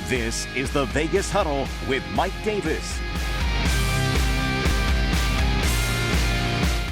This is the Vegas Huddle with Mike Davis.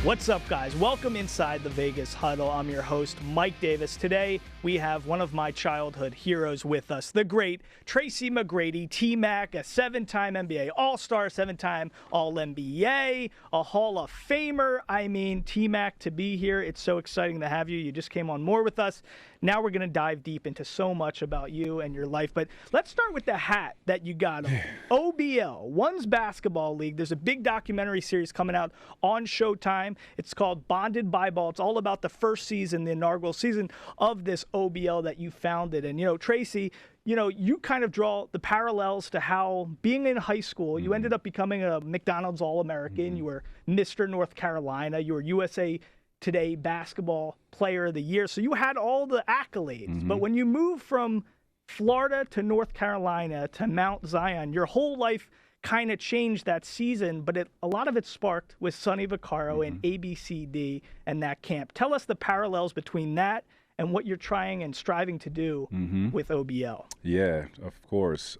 What's up, guys? Welcome inside the Vegas Huddle. I'm your host, Mike Davis. Today, we have one of my childhood heroes with us, the great Tracy McGrady, T-Mac, a 7-time NBA All-Star, 7-time All-NBA, a Hall of Famer. I mean, T-Mac, to be here, it's so exciting to have you. You just came on more with us. Now we're going to dive deep into so much about you and your life. But let's start with the hat that you got on. OBL, One's Basketball League. There's a big documentary series coming out on Showtime. It's called Bonded by Ball. It's all about the first season, the inaugural season of this OBL that you founded. And, Tracy, you kind of draw the parallels to how being in high school, you ended up becoming a McDonald's All-American. You were Mr. North Carolina. You were USA Today Basketball Player of the Year. So you had all the accolades. But when you move from Florida to North Carolina to Mount Zion, your whole life kind of changed that season, but a lot of it sparked with Sonny Vaccaro and ABCD and that camp. Tell us the parallels between that and what you're trying and striving to do with OBL. Yeah, of course.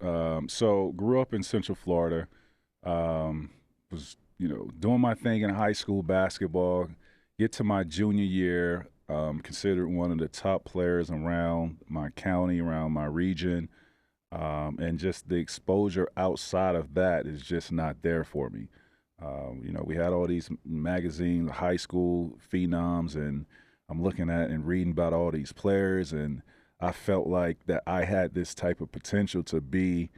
So grew up in Central Florida, was, doing my thing in high school basketball, get to my junior year, considered one of the top players around my county, around my region. And just the exposure outside of that is just not there for me. We had all these magazines, high school phenoms, and I'm looking at and reading about all these players, and I felt like that I had this type of potential to be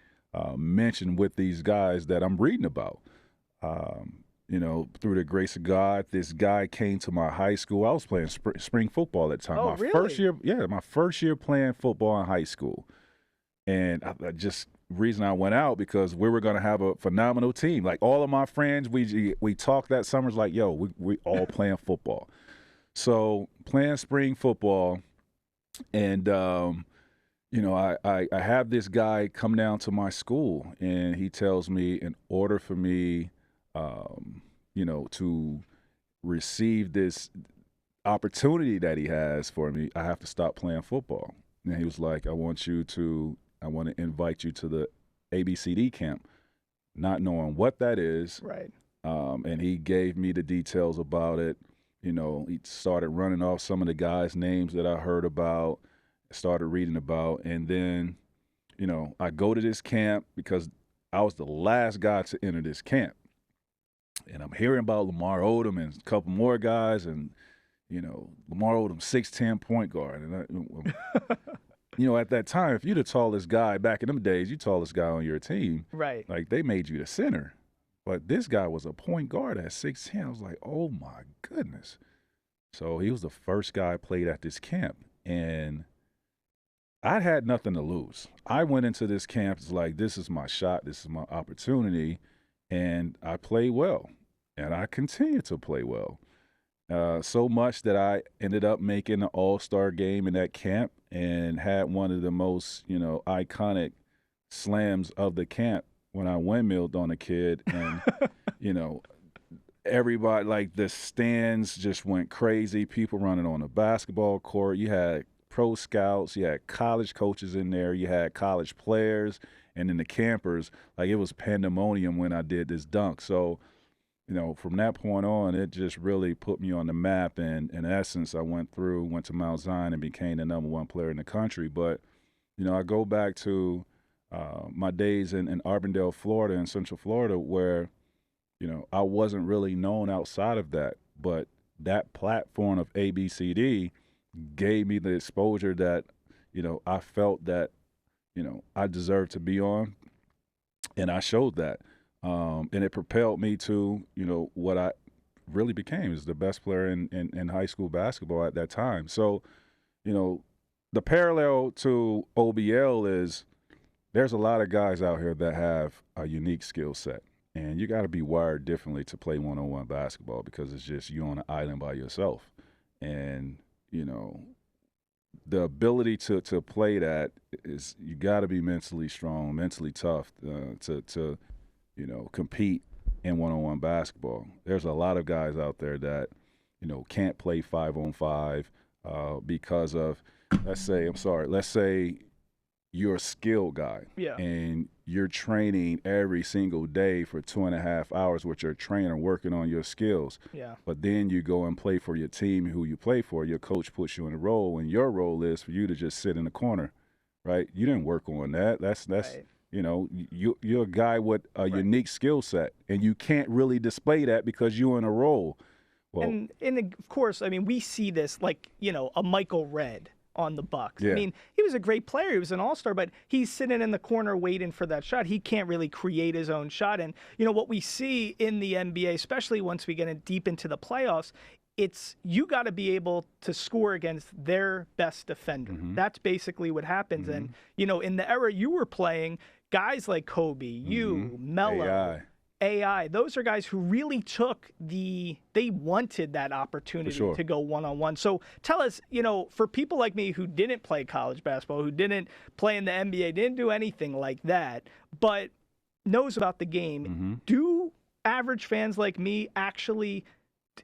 mentioned with these guys that I'm reading about. Through the grace of God, this guy came to my high school. I was playing spring football at the time. Oh, really? My first year playing football in high school. And reason I went out because we were going to have a phenomenal team. Like all of my friends, we talked that summer, like, yo, we all playing football. So playing spring football, and I have this guy come down to my school, and he tells me in order for me, to receive this opportunity that he has for me, I have to stop playing football. And he was like, I want to invite you to the ABCD camp, not knowing what that is. Right. And he gave me the details about it. He started running off some of the guys' names that I heard about, started reading about. And then, I go to this camp because I was the last guy to enter this camp. And I'm hearing about Lamar Odom and a couple more guys, and, Lamar Odom, 6'10" point guard. And at that time, if you're the tallest guy back in them days, you tallest guy on your team. Right. Like, they made you the center. But this guy was a point guard at 6'10". I was like, oh, my goodness. So he was the first guy I played at this camp. And I had nothing to lose. I went into this camp, it's like, this is my shot. This is my opportunity. And I played well. And I continued to play well. So much that I ended up making an all-star game in that camp and had one of the most, iconic slams of the camp when I windmilled on a kid. And, everybody, like the stands just went crazy. People running on the basketball court. You had pro scouts. You had college coaches in there. You had college players. And then the campers, like it was pandemonium when I did this dunk. So, from that point on, it just really put me on the map. And in essence, I went to Mount Zion and became the #1 player in the country. But, I go back to my days in Arbondale, Florida, in Central Florida, where, I wasn't really known outside of that. But that platform of ABCD gave me the exposure that, I felt that, I deserved to be on. And I showed that. And it propelled me to, what I really became is the best player in high school basketball at that time. So, the parallel to OBL is there's a lot of guys out here that have a unique skill set. And you got to be wired differently to play one-on-one basketball because it's just you on an island by yourself. And, the ability to play that is you got to be mentally strong, mentally tough to compete in one-on-one basketball. There's a lot of guys out there that, can't play 5-on-5 because of, let's say you're a skilled guy. Yeah. And you're training every single day for 2.5 hours with your trainer working on your skills. Yeah. But then you go and play for your team who you play for. Your coach puts you in a role, and your role is for you to just sit in the corner, right? You didn't work on that. That's Right. you know, you're a guy with a unique skill set, and you can't really display that because you're in a role. Well, And of course, I mean, we see this like, a Michael Redd on the Bucks. Yeah. I mean, he was a great player. He was an all-star, but he's sitting in the corner waiting for that shot. He can't really create his own shot. And, what we see in the NBA, especially once we get deep into the playoffs, it's you got to be able to score against their best defender. That's basically what happens. And, in the era you were playing, guys like Kobe, you, Melo, AI, those are guys who really they wanted that opportunity to go one-on-one. So tell us, for people like me who didn't play college basketball, who didn't play in the NBA, didn't do anything like that, but knows about the game, do average fans like me actually,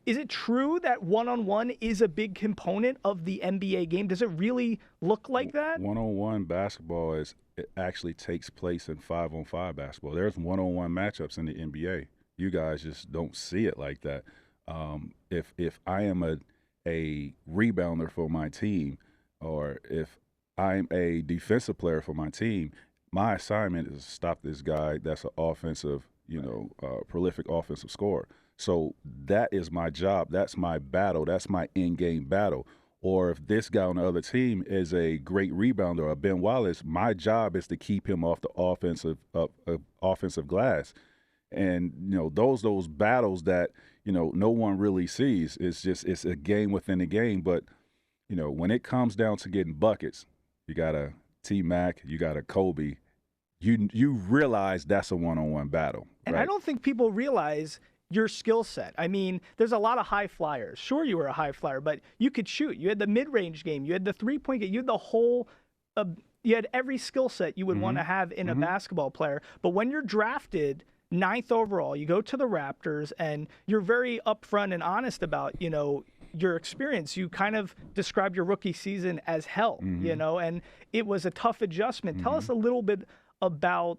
is it true that one-on-one is a big component of the NBA game? Does it really look like that? One-on-one basketball it actually takes place in 5-on-5 basketball. There's one-on-one matchups in the NBA. You guys just don't see it like that. If I am a rebounder for my team, or if I'm a defensive player for my team, my assignment is to stop this guy that's an offensive, prolific offensive scorer. So that is my job. That's my battle. That's my in-game battle. Or if this guy on the other team is a great rebounder, or Ben Wallace, my job is to keep him off the offensive glass. And those battles that no one really sees. It's a game within a game. But when it comes down to getting buckets, you got a T-Mac, you got a Kobe. You realize that's a one-on-one battle. And right? I don't think people realize your skill set. I mean, there's a lot of high flyers. Sure, you were a high flyer, but you could shoot. You had the mid-range game. You had the three-point game. You had the whole you had every skill set you would want to have in a basketball player. But when you're drafted 9th overall, you go to the Raptors, and you're very upfront and honest about, your experience. You kind of described your rookie season as hell, and it was a tough adjustment. Tell us a little bit about,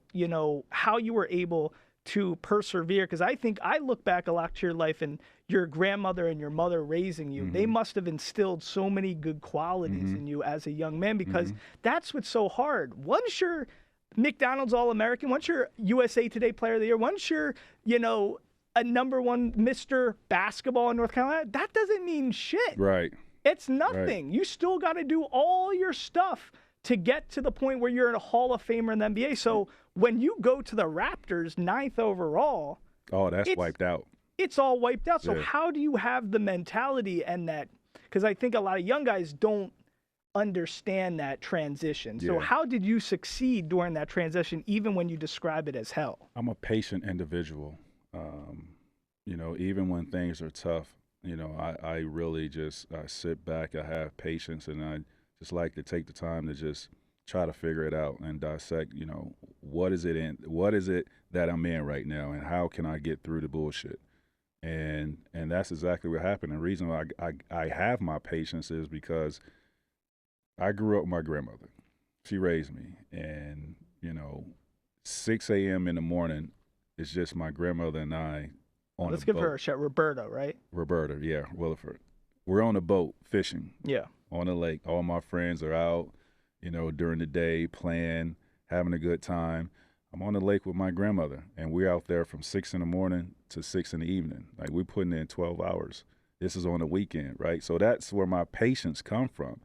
how you were able to persevere, because I think I look back a lot to your life and your grandmother and your mother raising you. They must have instilled so many good qualities in you as a young man, because that's what's so hard. Once you're McDonald's All-American, once you're USA Today Player of the Year, once you're, a number one Mr. Basketball in North Carolina, that doesn't mean shit. Right. It's nothing. Right. You still got to do all your stuff to get to the point where you're a Hall of Famer in the NBA. So when you go to the Raptors 9th overall, that's wiped out. It's all wiped out. So how do you have the mentality and that? Because I think a lot of young guys don't understand that transition. So how did you succeed during that transition, even when you describe it as hell? I'm a patient individual. Even when things are tough, I really just sit back. I have patience, and I just like to take the time to just try to figure it out and dissect, what is it that I'm in right now, and how can I get through the bullshit? And that's exactly what happened. And the reason why I have my patience is because I grew up with my grandmother. She raised me, and 6 a.m. in the morning, it's just my grandmother and I on Let's a give boat. her a shout. Roberta, right? Roberta, yeah, Williford. We're on a boat fishing. Yeah. On the lake. All my friends are out, during the day, playing, having a good time. I'm on the lake with my grandmother, and we're out there from 6 in the morning to 6 in the evening. Like, we're putting in 12 hours. This is on the weekend, right? So that's where my patience come from.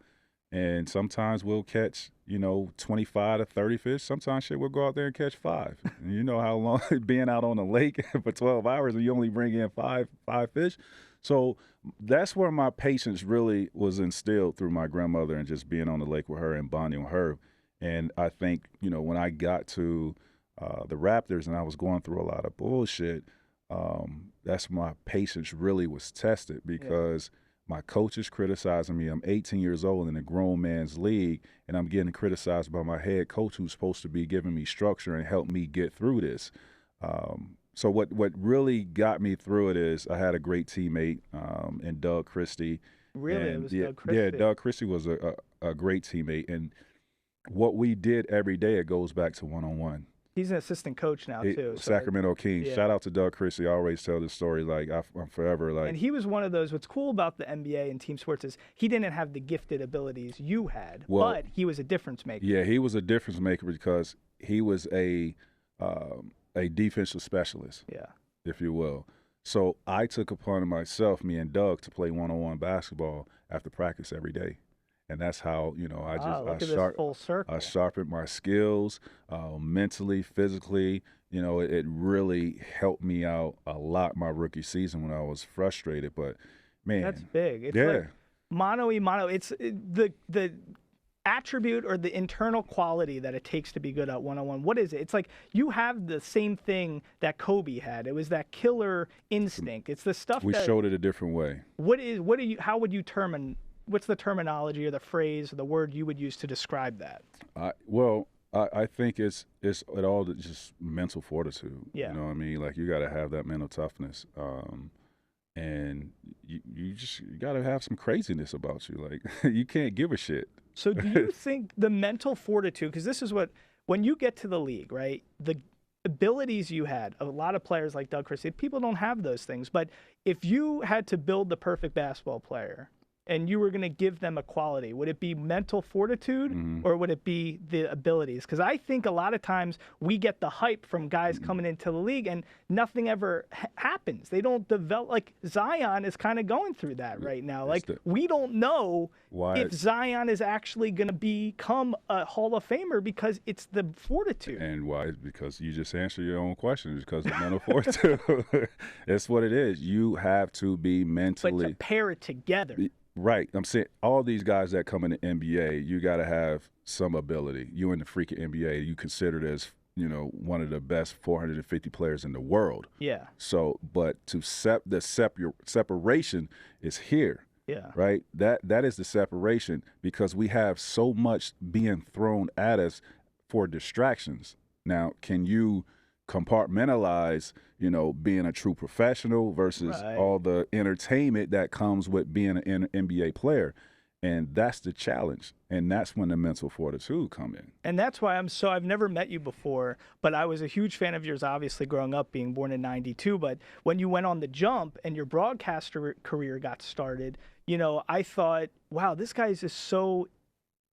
And sometimes we'll catch, 25 to 30 fish. Sometimes we'll go out there and catch 5. And you know how long being out on the lake for 12 hours and you only bring in five fish. So that's where my patience really was instilled through my grandmother and just being on the lake with her and bonding with her. And I think, when I got to the Raptors and I was going through a lot of bullshit, that's when my patience really was tested, because my coach is criticizing me. I'm 18 years old in a grown man's league, and I'm getting criticized by my head coach, who's supposed to be giving me structure and help me get through this. So what really got me through it is I had a great teammate in Doug Christie. Really? And It was Doug Christie? Yeah, Doug Christie was a great teammate. And what we did every day, it goes back to one-on-one. He's an assistant coach now too. So Sacramento Kings. yeah. Shout out to Doug Christie. I always tell this story. Like I'm forever like. And he was one of those. What's cool about the NBA and team sports is he didn't have the gifted abilities you had, but he was a difference maker. Yeah, he was a difference maker because he was a defensive specialist. Yeah, if you will. So I took upon myself, me and Doug, to play one-on-one basketball after practice every day. And that's how, full circle. I sharpened my skills mentally, physically. It really helped me out a lot my rookie season when I was frustrated. But, man. That's big. It's like mano-a-mano. It's the attribute or the internal quality that it takes to be good at one-on-one. What is it? It's like you have the same thing that Kobe had. It was that killer instinct. It's the stuff we showed it a different way. How would you what's the terminology or the phrase or the word you would use to describe that? I think it's all just mental fortitude. Yeah. You know what I mean? Like you got to have that mental toughness. And you got to have some craziness about you. Like you can't give a shit. So do you think the mental fortitude, because this is when you get to the league, right, the abilities you had, a lot of players like Doug Christie, people don't have those things. But if you had to build the perfect basketball player and you were going to give them a quality, would it be mental fortitude or would it be the abilities? Because I think a lot of times we get the hype from guys coming into the league and nothing ever happens. They don't develop. Like Zion is kind of going through that right now. Like we don't know if Zion is actually going to become a Hall of Famer because it's the fortitude. And why? Because you just answered your own question. It's because of mental fortitude. That's what it is. You have to be mentally. But to pair it together. Right. I'm saying all these guys that come in the NBA, you got to have some ability. You in the freaking NBA, you considered as, one of the best 450 players in the world. Yeah. So, but the separation is here. Yeah. Right? That is the separation because we have so much being thrown at us for distractions. Now, can you compartmentalize, being a true professional versus all the entertainment that comes with being an NBA player? And that's the challenge. And that's when the mental fortitude come in. And that's why I've never met you before, but I was a huge fan of yours, obviously, growing up, being born in 92. But when you went on the jump and your broadcaster career got started, I thought, wow, this guy's just so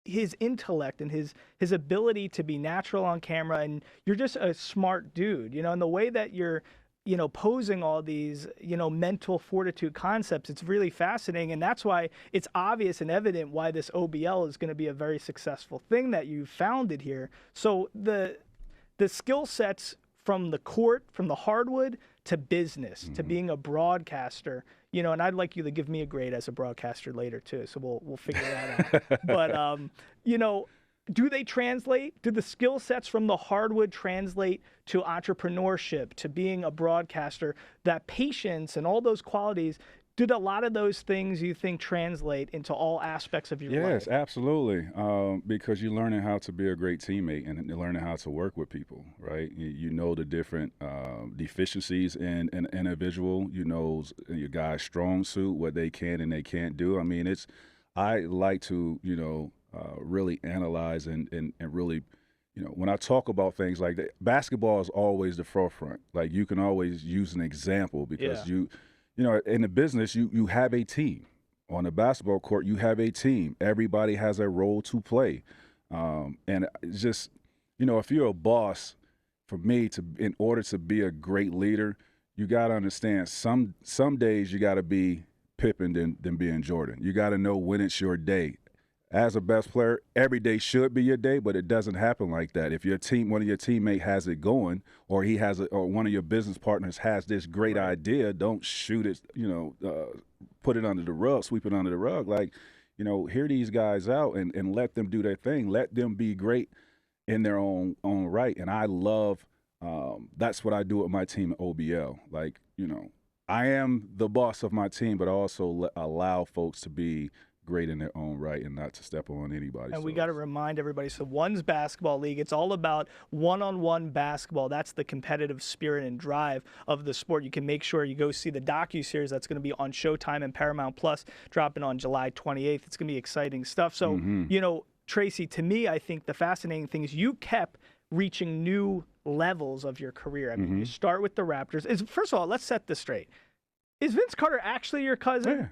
his intellect and his ability to be natural on camera, and you're just a smart dude, and the way that you're posing all these mental fortitude concepts, it's really fascinating. And that's why it's obvious and evident why this OBL is going to be a very successful thing that you founded here. So the skill sets from the court, from the hardwood to business, to being a broadcaster, and I'd like you to give me a grade as a broadcaster later too. So we'll figure that out. But, do they translate? Do the skill sets from the hardwood translate to entrepreneurship, to being a broadcaster? That patience and all those qualities, did a lot of those things you think translate into all aspects of your life? Yes, absolutely. Because you're learning how to be a great teammate and you're learning how to work with people, right? You know the different deficiencies in an individual. You know your guy's strong suit, what they can and they can't do. I mean, I like to, really analyze and really, when I talk about things like that, basketball is always the forefront. Like you can always use an example because in the business, you have a team. On the basketball court, you have a team. Everybody has a role to play. And it's just, if you're a boss, for me, in order to be a great leader, you got to understand some days you got to be Pippen than being Jordan. You got to know when it's your day. As a best player, every day should be your day, but it doesn't happen like that. If one of your teammates has it going, or or one of your business partners has this great idea, don't shoot it. Put it under the rug, sweep it under the rug. Like, hear these guys out and let them do their thing. Let them be great in their own right. And I love that's what I do with my team at OBL. Like, I am the boss of my team, but I also allow folks to be great in their own right and not to step on anybody. And we got to remind everybody, so One's Basketball League, it's all about one-on-one basketball. That's the competitive spirit and drive of the sport. You can make sure you go see the docuseries that's going to be on Showtime and Paramount Plus, dropping on July 28th. It's going to be exciting stuff. So, Tracy, to me, I think the fascinating thing is you kept reaching new levels of your career. I mean, you start with the Raptors. First of all, let's set this straight. Is Vince Carter actually your cousin?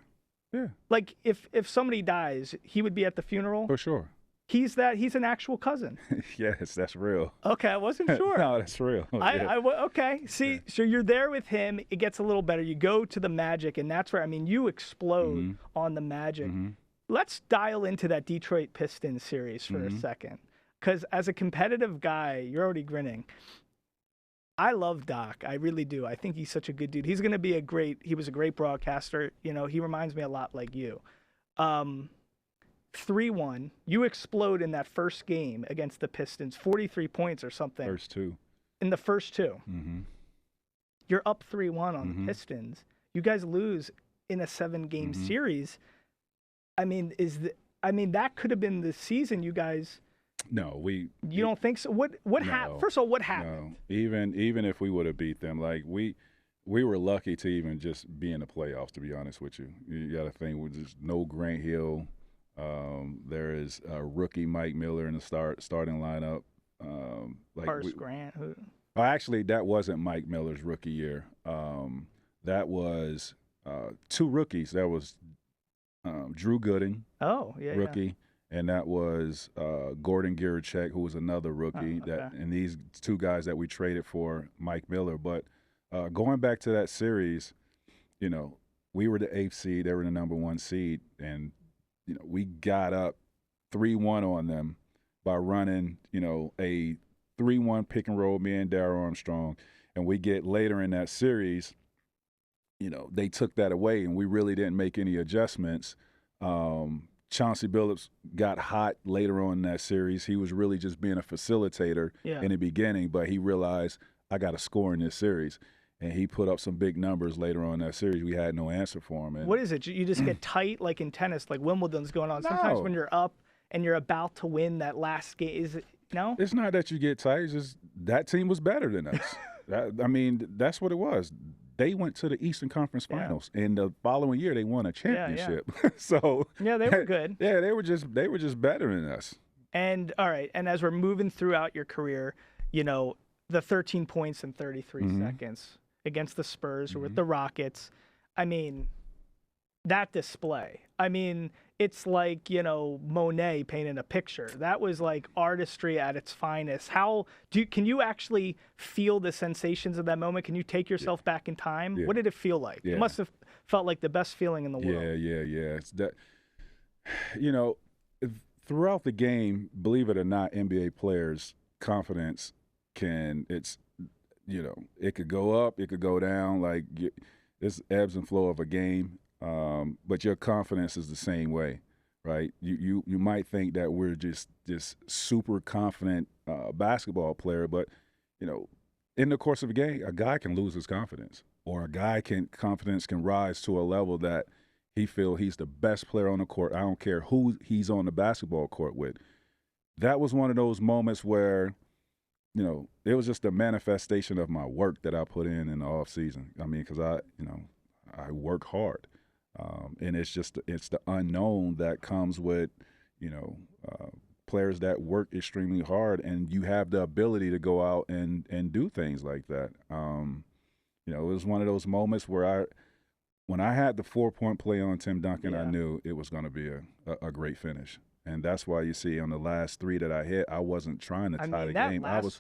Yeah. Like, if somebody dies, he would be at the funeral? For sure. He's an actual cousin. Yes, that's real. Okay, I wasn't sure. No, that's real. Okay. See, so you're there with him. It gets a little better. You go to the Magic, and that's where, I mean, you explode on the Magic. Let's dial into that Detroit Pistons series for a second. Because as a competitive guy, you're already grinning. I love Doc. I really do. I think he's such a good dude. He's going to be he was a great broadcaster. You know, he reminds me a lot like you. 3-1. You explode in that first game against the Pistons, 43 points or something. First two. In the first two. You're up 3-1 on the Pistons. You guys lose in a 7-game series. I mean, that could have been the season you guys. No, You don't think so? What happened? First of all, what happened? No, even if we would have beat them, like we were lucky to even just be in the playoffs. To be honest with you, you got to think there's no Grant Hill. There is a rookie Mike Miller in the starting lineup. Grant. Who? Actually, that wasn't Mike Miller's rookie year. That was two rookies. That was Drew Gooden. Rookie. Yeah. And that was Gordon Gierczek, who was another rookie. And these two guys that we traded for Mike Miller. But going back to that series, you know, we were the 8th seed. They were the number 1 seed. And, you know, we got up 3-1 on them by running, you know, a 3-1 pick and roll, me and Darryl Armstrong. And we get later in that series, you know, they took that away, and we really didn't make any adjustments. Chauncey Billups got hot later on in that series. He was really just being a facilitator in the beginning, but he realized I got to score in this series. And he put up some big numbers later on in that series. We had no answer for him. And what is it? You just get tight like in tennis, like Wimbledon's going on. Sometimes when you're up and you're about to win that last game, is it – no? It's not that you get tight. It's just that team was better than us. I mean, that's what it was. They went to the Eastern Conference Finals, and the following year they won a championship. So yeah, they were good. Yeah, they were just better than us. And all right, and as we're moving throughout your career, you know, the 13 points in 33 seconds against the Spurs or with the Rockets, I mean, that display. I mean, it's like, you know, Monet painting a picture. That was like artistry at its finest. Can you actually feel the sensations of that moment? Can you take yourself back in time? Yeah. What did it feel like? Yeah. It must have felt like the best feeling in the world. Yeah. It's that, you know, throughout the game, believe it or not, NBA players' confidence it could go up, it could go down. Like, it's ebbs and flow of a game. But your confidence is the same way, right? You might think that we're just this super confident basketball player, but, you know, in the course of a game, a guy can lose his confidence, or confidence can rise to a level that he feel he's the best player on the court. I don't care who he's on the basketball court with. That was one of those moments where, you know, it was just a manifestation of my work that I put in the off season. I mean, because I work hard. And it's the unknown that comes with, you know, players that work extremely hard, and you have the ability to go out and do things like that. You know, it was one of those moments where when I had the 4-point play on Tim Duncan, I knew it was going to be a great finish. And that's why you see on the last 3 that I hit, I wasn't trying to tie the game. I was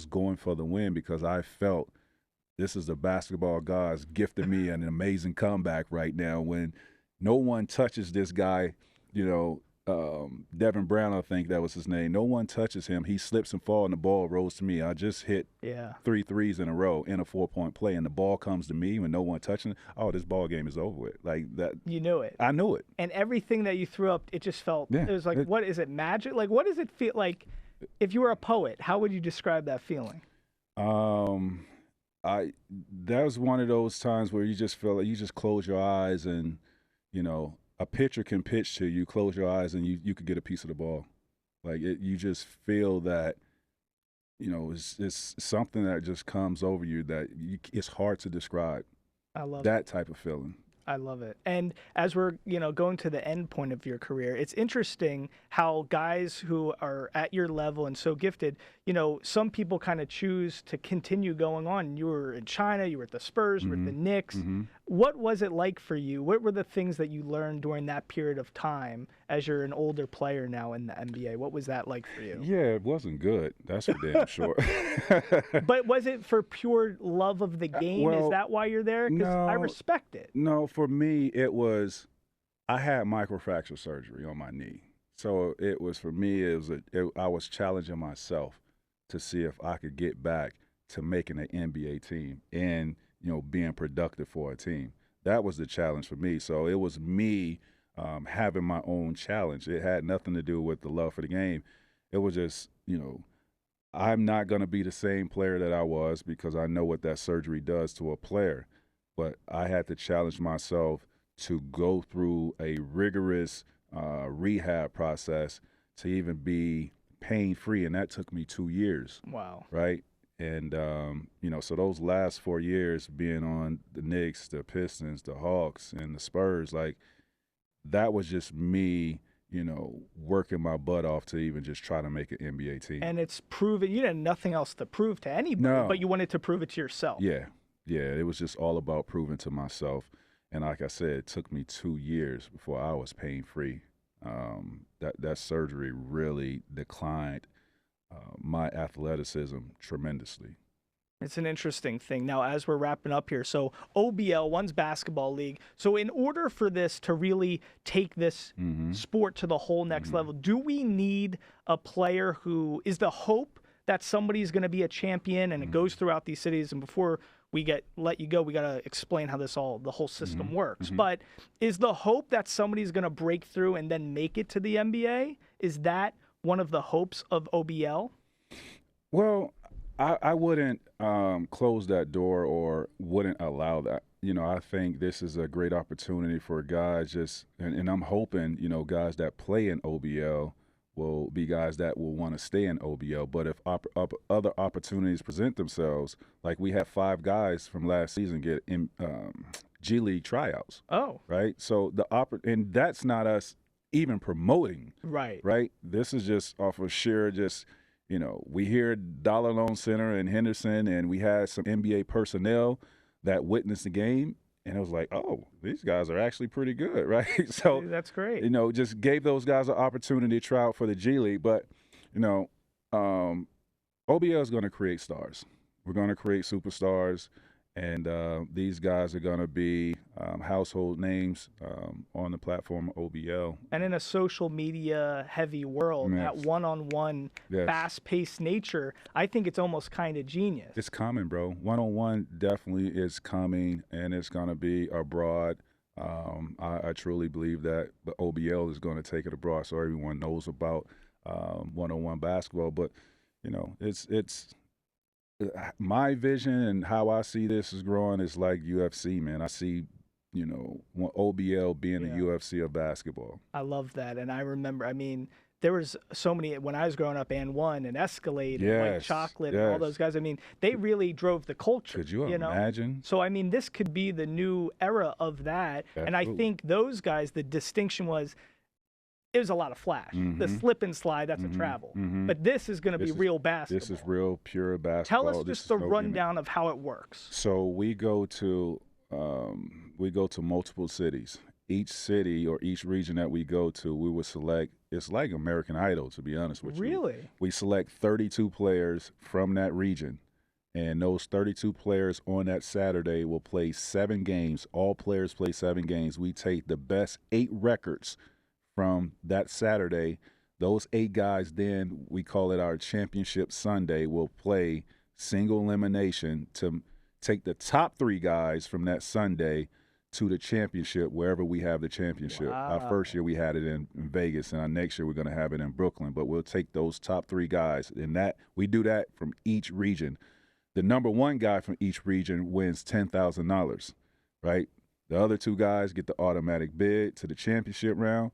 going for the win because I felt this is the basketball gods gifted me an amazing comeback right now when no one touches this guy, you know, Devin Brown, I think that was his name. No one touches him. He slips and falls, and the ball rolls to me. I just hit 3 threes in a row in a 4-point play, and the ball comes to me when no one touching it. Oh, this ball game is over with. Like that. You knew it. I knew it. And everything that you threw up, it just felt, it was like, what is it, magic? Like, what does it feel like? If you were a poet, how would you describe that feeling? That was one of those times where you just feel like you just close your eyes and, you know, a pitcher can pitch to you, close your eyes, and you could get a piece of the ball. Like, you just feel that, you know, it's something that just comes over you that it's hard to describe. I love that type of feeling. I love it. And as we're, going to the end point of your career, it's interesting how guys who are at your level and so gifted, some people kind of choose to continue going on. You were in China, you were at the Spurs, you were at the Knicks. What was it like for you? What were the things that you learned during that period of time as you're an older player now in the NBA? What was that like for you? Yeah, it wasn't good. That's for damn sure. But was it for pure love of the game? Well, Is that why you're there? Because I respect it. No, for me, it was I had microfracture surgery on my knee. So it was, for me, I was challenging myself to see if I could get back to making an NBA team and, being productive for a team. That was the challenge for me. So it was me having my own challenge. It had nothing to do with the love for the game. It was just, I'm not going to be the same player that I was because I know what that surgery does to a player. But I had to challenge myself to go through a rigorous rehab process to even be pain-free, and that took me 2 years. Wow. Right? And, so those last 4 years being on the Knicks, the Pistons, the Hawks, and the Spurs, that was just me, working my butt off to even just try to make an NBA team. And it's proven you had nothing else to prove to anybody, but you wanted to prove it to yourself. Yeah, it was just all about proving to myself. And like I said, it took me 2 years before I was pain-free. That surgery really declined my athleticism tremendously. It's an interesting thing. Now, as we're wrapping up here, so OBL, one's basketball league. So in order for this to really take this sport to the whole next level, do we need a player who is the hope that somebody's going to be a champion, and it goes throughout these cities? And before we let you go, we got to explain how the whole system works. But is the hope that somebody's going to break through and then make it to the NBA? Is that one of the hopes of OBL? Well, I wouldn't close that door or wouldn't allow that. I think this is a great opportunity for guys and I'm hoping, guys that play in OBL will be guys that will want to stay in OBL. But if other opportunities present themselves, like we had 5 guys from last season get in G League tryouts. Oh. Right? So and that's not us even promoting. Right. Right? This is just off of sheer we hear Dollar Loan Center in Henderson, and we had some NBA personnel that witnessed the game, and it was like, oh, these guys are actually pretty good, right? So that's great. Just gave those guys an opportunity to try out for the G League. But, OBL is going to create stars. We're going to create superstars, and these guys are going to be household names on the platform of OBL. And in a social media heavy world, Yes. that one-on-one, Yes. fast-paced nature, I think it's almost kind of genius. It's coming, bro. One-on-one definitely is coming, and it's going to be abroad. I truly believe that, but OBL is going to take it abroad so everyone knows about one-on-one basketball. But, it's my vision and how I see this is growing is like UFC, man. I see, OBL being the UFC of basketball. I love that. And I remember, there was so many, when I was growing up, and One and Escalade and White Chocolate and all those guys, they really drove the culture. Could you imagine? So, this could be the new era of that. Absolutely. And I think those guys, the distinction was, it was a lot of flash. The slip and slide, that's a travel. But this is going to be real basketball. This is real, pure basketball. Tell us just the rundown of how it works. So we go to multiple cities. Each city or each region that we go to, we will select. It's like American Idol, to be honest with you. Really? We select 32 players from that region, and those 32 players on that Saturday will play 7 games. All players play 7 games. We take the best 8 records from that Saturday. Those 8 guys, then we call it our Championship Sunday, will play single elimination to take the top 3 guys from that Sunday to the championship, wherever we have the championship. Wow. Our first year we had it in Vegas, and our next year we're going to have it in Brooklyn. But we'll take those top 3 guys, and that we do that from each region. The number 1 guy from each region wins $10,000, right? The other 2 guys get the automatic bid to the championship round.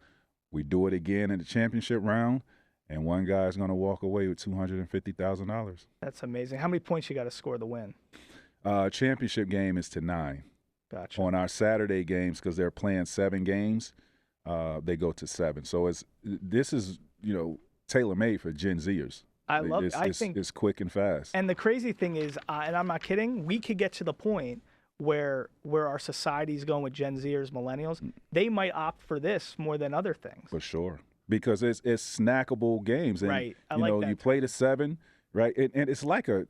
We do it again in the championship round, and 1 guy is going to walk away with $250,000. That's amazing. How many points you got to score to win? Championship game is to 9. Gotcha. On our Saturday games, because they're playing 7 games, they go to 7. So this is tailor-made for Gen Zers. I love it. I it's, think it's quick and fast. And the crazy thing is, and I'm not kidding, we could get to the point where our society is going with Gen Zers, millennials. They might opt for this more than other things. For sure, because it's snackable games, and right. I like that you play to 7, right? And it's like a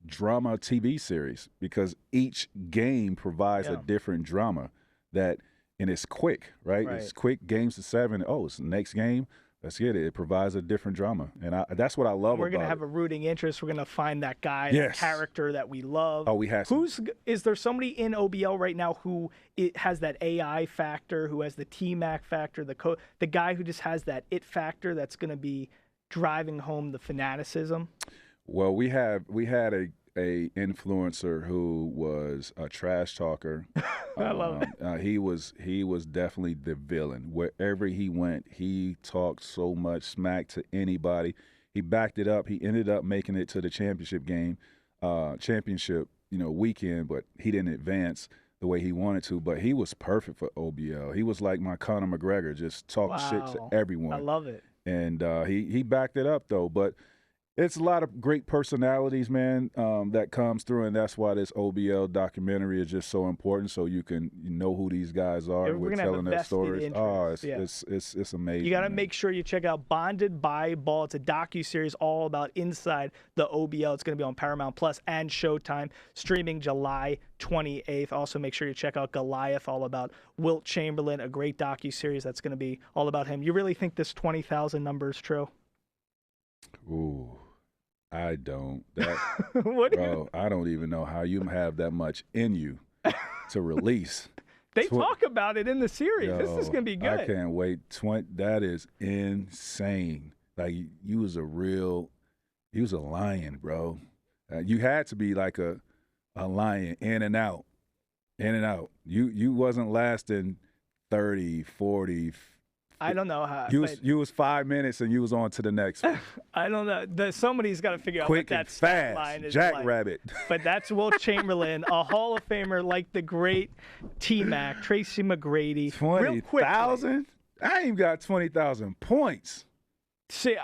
drama TV series, because each game provides a different drama and it's quick, right? It's quick, games to 7. Oh, it's the next game. Let's get it. It provides a different drama, and that's what I love. We're gonna have a rooting interest. We're gonna find that guy, that character that we love. Oh, we have. Is there somebody in OBL right now who has that AI factor, who has the T-Mac factor, the guy who just has that it factor that's gonna be driving home the fanaticism? Well, we had a influencer who was a trash talker. I love it. He was definitely the villain. Wherever he went, he talked so much smack to anybody. He backed it up. He ended up making it to the championship game, weekend, but he didn't advance the way he wanted to. But he was perfect for OBL. He was like my Conor McGregor, just talked shit to everyone. I love it. And he backed it up though, but. It's a lot of great personalities, man, that comes through, and that's why this OBL documentary is just so important, so you can know who these guys are. We're telling their stories. It's amazing. You got to make sure you check out Bonded by Ball. It's a docuseries all about inside the OBL. It's going to be on Paramount Plus and Showtime, streaming July 28th. Also, make sure you check out Goliath, all about Wilt Chamberlain, a great docuseries that's going to be all about him. You really think this 20,000 number is true? Ooh. I don't. I don't even know how you have that much in you to release. They talk about it in the series. This is going to be good. I can't wait. That is insane. Like, you was a lion, bro. You had to be like a lion, in and out. You wasn't lasting 30, 40, I don't know how. You was 5 minutes and you was on to the next one. I don't know. Somebody's got to figure out what that stat line is. Jackrabbit. But that's Wilt Chamberlain, a Hall of Famer like the great T-Mac, Tracy McGrady. 20,000? I ain't got 20,000 points. See,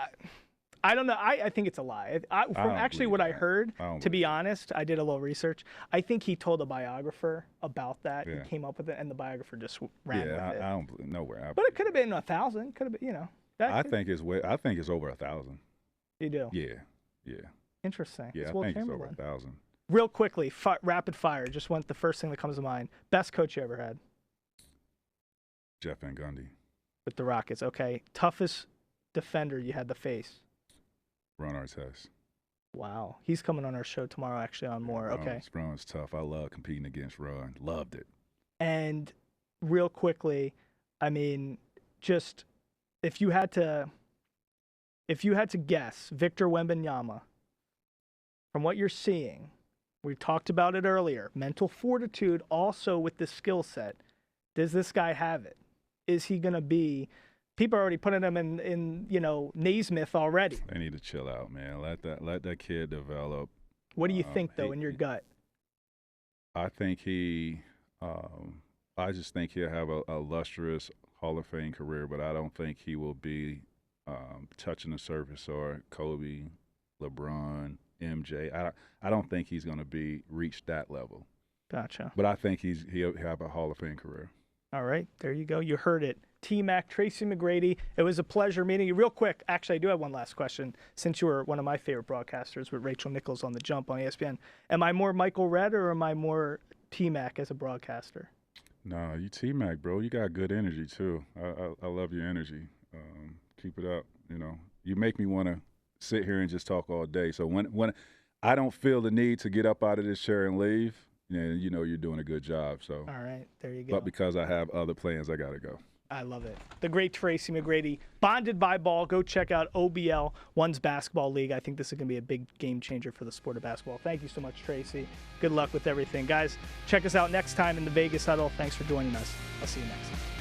I don't know. I think it's a lie. From actually what I heard, to be honest, I did a little research. I think he told a biographer about that. Yeah. He came up with it, and the biographer just ran with it. I don't believe nowhere. But it could have been 1,000. Could have been, I think it's over 1,000. You do? Yeah. Interesting. Yeah, I think it's over 1,000. Real quickly, rapid fire. Just went the first thing that comes to mind. Best coach you ever had? Jeff Van Gundy. With the Rockets. Okay. Toughest defender you had to face? Ron Artest. Wow. He's coming on our show tomorrow, actually, on more. Okay. Ron's tough. I love competing against Ron. Loved it. And real quickly, I mean, just if you had to guess, Victor Wembanyama, from what you're seeing, we talked about it earlier, mental fortitude also with the skill set. Does this guy have it? Is he going to be... People are already putting him in Naismith already. They need to chill out, man. Let that kid develop. What do you think, though, in your gut? I think I just think he'll have a lustrous Hall of Fame career, but I don't think he will be touching the surface or Kobe, LeBron, MJ. I don't think he's going to reach that level. Gotcha. But I think he'll have a Hall of Fame career. All right, there you go. You heard it. T-Mac, Tracy McGrady, it was a pleasure meeting you. Real quick, actually, I do have one last question. Since you were one of my favorite broadcasters with Rachel Nichols on The Jump on ESPN, am I more Michael Redd or am I more T-Mac as a broadcaster? No, you T-Mac, bro. You got good energy, too. I love your energy. Keep it up. You make me want to sit here and just talk all day. So when I don't feel the need to get up out of this chair and leave, you're doing a good job. So. All right, there you go. But because I have other plans, I got to go. I love it. The great Tracy McGrady, Bonded by Ball. Go check out OBL, One's Basketball League. I think this is going to be a big game changer for the sport of basketball. Thank you so much, Tracy. Good luck with everything. Guys, check us out next time in the Vegas Huddle. Thanks for joining us. I'll see you next time.